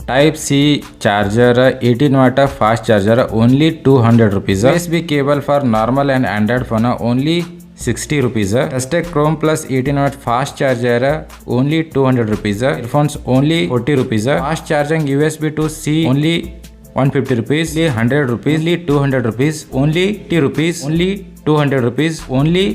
Type C charger 18 watt fast charger only 200 rupees. USB cable for normal and Android phone only 60 rupees. Testec Chrome Plus 18 watt fast charger only 200 rupees. Earphones only 40 rupees. Fast charging USB to C only 150 rupees. Only 100 rupees. Only 200 rupees. Only 80 rupees. Only 200 rupees. Only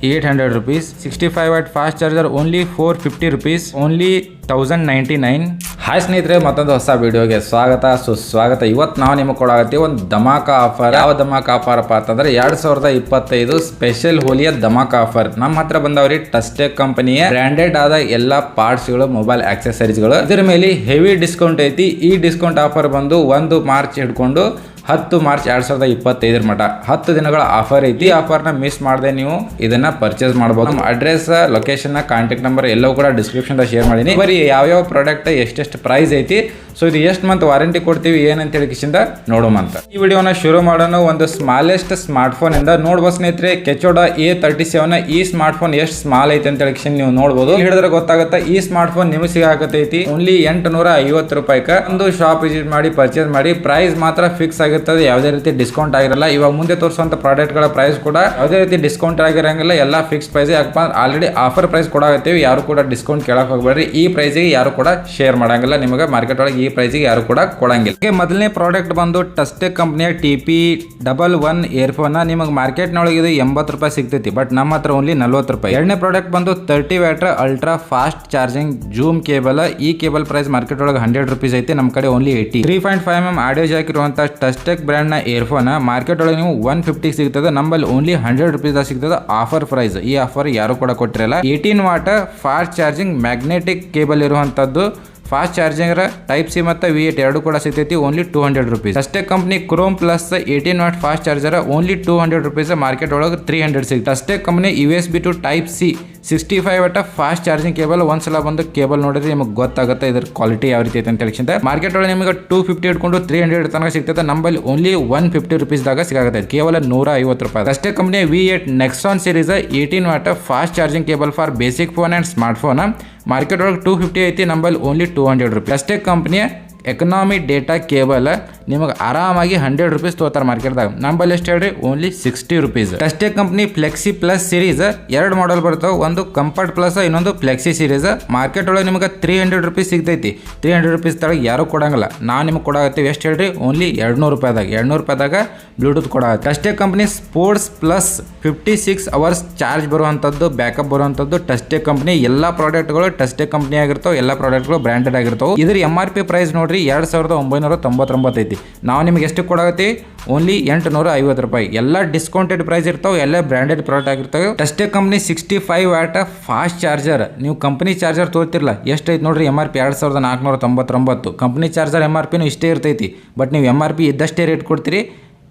800 rupees. 65 watt fast charger only 450 rupees. Only 1099. Hi ಸ್ನೇಹಿತರೆ, ಮತ್ತೊಂದು ಹೊಸ ವಿಡಿಯೋಗೆ ಸ್ವಾಗತ ಸುಸ್ವಾಗತ. ಇವತ್ತು ನಾವು ನಿಮಗೆ ಕೊಡಾಗತ್ತೀವಿ ಒಂದು ಧಮಾಕ ಆಫರ್. ಯಾವ ಧಮಾಕ ಆಫರ್ ಅಪ್ಪ ಅಂತಂದ್ರೆ 2025 ಸ್ಪೆಷಲ್ ಹೋಲಿಯ ಧಮಾಕ ಆಫರ್. ನಮ್ಮ ಹತ್ರ ಬಂದವ್ರಿ ಟಸ್ಟೆಕ್ ಕಂಪನಿಯ ಬ್ರಾಂಡೆಡ್ ಆದ ಎಲ್ಲಾ ಪಾರ್ಟ್ಸ್ಗಳು, ಮೊಬೈಲ್ ಆಕ್ಸೆಸರೀಸ್ಗಳು, ಇದರ ಮೇಲೆ ಹೆವಿ ಡಿಸ್ಕೌಂಟ್ ಐತಿ. ಈ ಡಿಸ್ಕೌಂಟ್ ಆಫರ್ ಬಂದು 1 ಮಾರ್ಚ್ ಹಿಡ್ಕೊಂಡು 10 ಮಾರ್ಚ್ 2025 ಮಟ 10 ದಿನಗಳ ಆಫರ್ ಐತಿ. ಈ ಆಫರ್ನ ಮಿಸ್ ಮಾಡದೆ ನೀವು ಇದನ್ನ ಪರ್ಚೇಸ್ ಮಾಡಬಹುದು. ನಮ್ಮ ಅಡ್ರೆಸ್, ಲೊಕೇಶನ್, ಕಾಂಟ್ಯಾಕ್ಟ್ ನಂಬರ್ ಎಲ್ಲವೂ ಕೂಡ ಡಿಸ್ಕ್ರಿಪ್ಷನ್ ಶೇರ್ ಮಾಡೀನಿ. ಬರೀ ಯಾವ್ಯಾವ ಪ್ರಾಡಕ್ಟ್ ಎಷ್ಟೆಷ್ಟು ಪ್ರೈಸ್ ಐತಿ, ಸೊ ಇದು ಎಷ್ಟು ಮಂತ್ ವಾರಂಟಿ ಕೊಡ್ತೀವಿ ಏನಂತ ಹೇಳಿ ಕಿಶಿಂದ ನೋಡೋಮಂತ. ಈ ವಿಡಿಯೋನ ಶುರು ಮಾಡೋಣ ಒಂದು ಸ್ಮಾಲೆಸ್ಟ್ ಸ್ಮಾರ್ಟ್ ಫೋನ್ ಇಂದ. ನೋಡ್ಬೋದು ಸ್ನೇಹಿತರೆ, ಕೆಚೋಡ A37 ಈ ಸ್ಮಾರ್ಟ್ ಫೋನ್ ಎಷ್ಟು ಸ್ಮಾಲ್ ಐತಿ ಅಂತ ಹೇಳಿ ನೀವು ನೋಡಬಹುದು. ಹೇಳಿದ್ರೆ ಗೊತ್ತಾಗುತ್ತೆ. ಈ ಸ್ಮಾರ್ಟ್ ಫೋನ್ ನಿಮಗೆ ಸಿಗಾಕತೈತಿ ಓನ್ಲಿ 850 ರೂಪಾಯಿಕ. ಒಂದು ಶಾಪ್ ವಿಸಿಟ್ ಮಾಡಿ ಪರ್ಚೇಸ್ ಮಾಡಿ. ಪ್ರೈಸ್ ಮಾತ್ರ ಫಿಕ್ಸ್ ಆಗಿರ್ತದೆ, ಯಾವುದೇ ರೀತಿ ಡಿಸ್ಕೌಂಟ್ ಆಗಿರಲ್ಲ. ಇವಾಗ ಮುಂದೆ ತೋರಿಸುವಂತ ಪ್ರಾಡಕ್ಟ್ ಗಳ ಪ್ರೈಸ್ ಕೂಡ ಯಾವುದೇ ರೀತಿ ಡಿಸ್ಕೌಂಟ್ ಆಗಿರಂಗಿಲ್ಲ, ಎಲ್ಲ ಫಿಕ್ಸ್ ಪ್ರೈಸ್. ಯಾಕಪ್ಪ ಆಲ್ರೆಡಿ ಆಫರ್ ಪ್ರೈಸ್ ಕೊಡಾಗತ್ತೀವಿ, ಯಾರು ಕೂಡ ಡಿಸ್ಕೌಂಟ್ ಕೇಳಕ್ ಹೋಗ್ಬೇಡ್ರಿ. ಈ ಪ್ರೈಸ್ ಗೆ ಯಾರು ಕೂಡ ಶೇರ್ ಮಾಡಂಗಿಲ್ಲ, ನಿಮಗೆ ಮಾರ್ಕೆಟ್ ಒಳಗೆ ಈ ಪ್ರೈಸ್ ಗೆ ಯಾರು ಕೂಡ ಕೊಡಂಗಿಲ್ಲ. ಮೊದಲನೇ ಪ್ರಾಡಕ್ಟ್ ಬಂದು ಟಸ್ಟೆಕ್ ಕಂಪನಿಯ TP11 ಇಯರ್ಫೋನ್. ನಿಮಗೆ ಮಾರ್ಕೆಟ್ ನೊಳಗೆ ಇದು 80 ರೂಪಾಯಿ ಸಿಗ್ತೈತಿ, ಬಟ್ ನಮ್ಮ ಹತ್ರ ಓನ್ಲಿ 40 ರೂಪಾಯಿ. ಎರಡನೇ ಪ್ರಾಡಕ್ಟ್ ಬಂದು 30 watt ultra fast charging zoom cable. ಈ ಕೇಬಲ್ ಪ್ರೈಸ್ ಮಾರ್ಕೆಟ್ ಒಳಗೆ 100 ರೂಪೀಸ್ ಐತಿ, ನಮ್ಮ ಕಡೆ ಓನ್ಲಿ 80. 3.5mm ಆಡಿಯೋ ಜಾಕ್ ಇರುವಂತಹ ಟಸ್ಟೆಕ್ ಬ್ರ್ಯಾಂಡ್ ನ ಇಯರ್ಫೋನ್ ಮಾರ್ಕೆಟ್ ಒಳಗೆ ನೀವು 150 ಸಿಗ್ತದೆ, ನಮ್ಮಲ್ಲಿ ಓನ್ಲಿ 100 ರೂಪೀಸ್ ಸಿಗ್ತದೆ ಆಫರ್ ಪ್ರೈಸ್. ಈ ಆಫರ್ ಯಾರು ಕೂಡ ಕೊಟ್ಟಿರಲ್ಲ. 18 watt fast charging magnetic cable ಇರುವಂತದ್ದು. ಫಾಸ್ಟ್ ಚಾರ್ಜಿಂಗ್ ಟೈಪ್ ಸಿ ಮತ್ತು V8 ಎರಡು ಕೂಡ ಸಿಗ್ತೈತಿ, ಓನ್ಲಿ 200 ರೂಪೀಸ್. ಟಸ್ಟೆಕ್ company chrome plus 18 watt fast charger only 200 rupees, market ಒಳಗೆ 300 ಸಿಗುತ್ತೆ. ಟಸ್ಟೆಕ್ company USB to type C 65 watt fast charging cable. ಒಂದ್ಸಲ ಬಂದು ಕೇಬಲ್ ನೋಡಿದ್ರೆ ನಿಮಗೆ ಗೊತ್ತಾಗುತ್ತೆ ಇದ್ರ ಕ್ವಾಲಿಟಿ ಯಾವ ರೀತಿ ಐತೆ ಅಂತ ಹೇಳಿ. ಮಾರ್ಕೆಟ್ ಒಳಗೆ ನಿಮಗೆ 250 ಹಿಡ್ಕೊಂಡು 300 ತನಕ ಸಿಗ್ತದೆ, ನಮ್ಮಲ್ಲಿ ಓನ್ಲಿ 150 ರೂಪೀಸ್ದಾಗ ಸಿಗುತ್ತೆ, ಕೇವಲ 150 ರೂಪಾಯಿ. ಟಸ್ಟೆಕ್ company V8 nexon series 18 watt fast charging cable for basic phone and smart phone. Market ಒಳಗೆ 250 ಐತಿ, ನಮ್ಮಲ್ಲಿ ಓನ್ಲಿ 200 ರೂಪಾಯಿ. ಟಸ್ಟೆಕ್ ಕಂಪನಿಯ ಎಕನಾಮಿ ಡೇಟಾ ಕೇಬಲ್ ನಿಮಗೆ ಆರಾಮಾಗಿ 100 ರೂಪೀಸ್ ತೋತಾರೆ ಮಾರ್ಕೆಟ್ದಾಗ, ನಮ್ಮಲ್ಲಿ ಎಷ್ಟು ಹೇಳ್ರಿ ಓನ್ಲಿ 60 ರೂಪೀಸ್. ಟಸ್ಟೆಕ್ ಕಂಪನಿ ಫ್ಲೆಕ್ಸಿ ಪ್ಲಸ್ ಸೀರೀಸ್ ಎರಡು ಮಾಡೆಲ್ ಬರ್ತಾವೆ, ಒಂದು ಕಂಫರ್ಟ್ ಪ್ಲಸ್, ಇನ್ನೊಂದು ಫ್ಲೆಕ್ಸಿ ಸೀರೀಸ್. ಮಾರ್ಕೆಟ್ ಒಳಗೆ ನಿಮಗೆ 300 ರೂಪೀಸ್ ಸಿಗ್ತೈತಿ. 300 ರೂಪೀಸ್ ತಳಗೆ ಯಾರು ಕೊಡಂಗಿಲ್ಲ, ನಾವು ನಿಮಗೆ ಕೊಡಾಗತ್ತೀವಿ. ಎಷ್ಟು ಹೇಳ್ರಿ ಓನ್ಲಿ 200 ರೂಪಾಯಿದಾಗ. 200 ರೂಪಾಯಿದಾಗ ಬ್ಲೂಟೂತ್ ಕೊಡಾಗುತ್ತೆ. ಟಸ್ಟೆಕ್ company sports plus 56 hours charge ಬರುವಂಥದ್ದು, ಬ್ಯಾಕಪ್ ಬರುವಂಥದ್ದು. ಟಸ್ಟೆಕ್ ಕಂಪನಿ ಎಲ್ಲ ಪ್ರಾಡಕ್ಟ್ಗಳು ಟಸ್ಟೆಕ್ ಕಂಪನಿ ಆಗಿರ್ತಾವೆ, ಎಲ್ಲ ಪ್ರಾಡಕ್ಟ್ಗಳು ಬ್ರ್ಯಾಂಡೆಡ್ ಆಗಿರ್ತಾವೆ. ಇದ್ರ MRP ಪ್ರೈಸ್ ನೋಡ್ರಿ 2999 ಐತಿ. ನಾವು ನಿಮಗೆ ಎಷ್ಟು ಕೊಡಾಗತ್ತೀವಿ ಓನ್ಲಿ 850 ರೂಪಾಯಿ. ಎಲ್ಲ ಡಿಸ್ಕೌಂಟೆಡ್ ಪ್ರೈಸ್ ಇರ್ತಾವೆ, ಎಲ್ಲ ಬ್ರ್ಯಾಂಡೆಡ್ ಪ್ರಾಡಕ್ಟ್ ಆಗಿರ್ತವೆ. ಟಸ್ಟೆಕ್ ಕಂಪನಿ 65 ವ್ಯಾಟ್ ಫಾಸ್ಟ್ ಚಾರ್ಜರ್. ನೀವು ಕಂಪನಿ ಚಾರ್ಜರ್ ತೋರ್ತಿರಲ್ಲ, ಎಷ್ಟೈತಿ ನೋಡ್ರಿ MRP 2499. ಕಂಪನಿ ಚಾರ್ಜರ್ MRP ಇಷ್ಟೇ ಇರ್ತೈತಿ, ಬಟ್ ನೀವು MRP ಇದ್ದಷ್ಟೇ ರೇಟ್ ಕೊಡ್ತೀರಿ.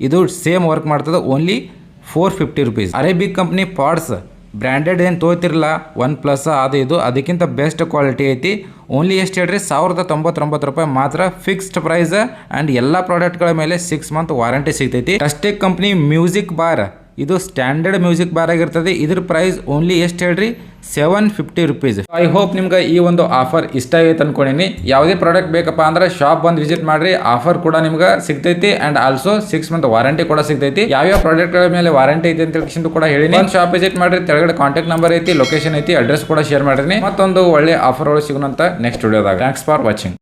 ಇದು ಸೇಮ್ ವರ್ಕ್ ಮಾಡ್ತದೆ, only 450 rupees. Arabic company pods branded ಏನು ತೋತಿರಲ್ಲ, OnePlus ಅದು ಇದು, ಅದಕ್ಕಿಂತ ಬೆಸ್ಟ್ ಕ್ವಾಲಿಟಿ ಐತಿ. ಓನ್ಲಿ ಎಷ್ಟು ಹೇಳ್ರಿ 1099 ರೂಪಾಯಿ ಮಾತ್ರ ಫಿಕ್ಸ್ಡ್ ಪ್ರೈಸ್. ಆ್ಯಂಡ್ ಎಲ್ಲ ಪ್ರಾಡಕ್ಟ್ಗಳ ಮೇಲೆ 6 ಮಂತ್ ವಾರಂಟಿ ಸಿಗ್ತೈತಿ. ಟಸ್ಟೆಕ್ ಕಂಪ್ನಿ ಮ್ಯೂಸಿಕ್ ಬಾರ್, ಇದು ಸ್ಟ್ಯಾಂಡರ್ಡ್ ಮ್ಯೂಸಿಕ್ ಬಾರ್ ಆಗಿರ್ತದೆ. ಇದ್ರ ಪ್ರೈಸ್ ಓನ್ಲಿ ಎಷ್ಟು ಹೇಳ್ರಿ 750 ರೂಪೀಸ್. ಐ ಹೋಪ್ ನಿಮ್ಗೆ ಈ ಒಂದು ಆಫರ್ ಇಷ್ಟ ಆಗೈತೆ ಅನ್ಕೊಂಡಿನಿ. ಯಾವುದೇ ಪ್ರಾಡಕ್ಟ್ ಬೇಕಪ್ಪ ಅಂದ್ರೆ ಶಾಪ್ ಬಂದು ವಿಸಿಟ್ ಮಾಡ್ರಿ, ಆಫರ್ ಕೂಡ ನಿಮ್ಗೆ ಸಿಗ್ತೈತಿ. ಅಂಡ್ ಆಲ್ಸೋ 6 ಮಂತ್ ವಾರಂಟಿ ಕೂಡ ಸಿಗ್ತೈತಿ. ಯಾವ್ಯಾವ ಪ್ರಾಡಕ್ಟ್ಗಳ ಮೇಲೆ ವಾರಂಟಿ ಐತಿ ಅಂತ ಹೇಳಿ ಕೂಡ ಹೇಳಿನಿ. ಒಂದು ಶಾಪ್ ವಿಸಿಟ್ ಮಾಡ್ರಿ, ತೆಳಗಡೆ ಕಾಂಟ್ಯಾಕ್ಟ್ ನಂಬರ್ ಐತಿ, ಲೊಕೇಶನ್ ಐತಿ, ಅಡ್ರೆಸ್ ಕೂಡ ಶೇರ್ ಮಾಡಿರಿ. ಮತ್ತೊಂದು ಒಳ್ಳೆ ಆಫರ್ ಒಳಗೆ ಸಿಗೋಣಂತ ನೆಕ್ಸ್ಟ್ ವಿಡಿಯೋದಾಗ. Thanks for watching.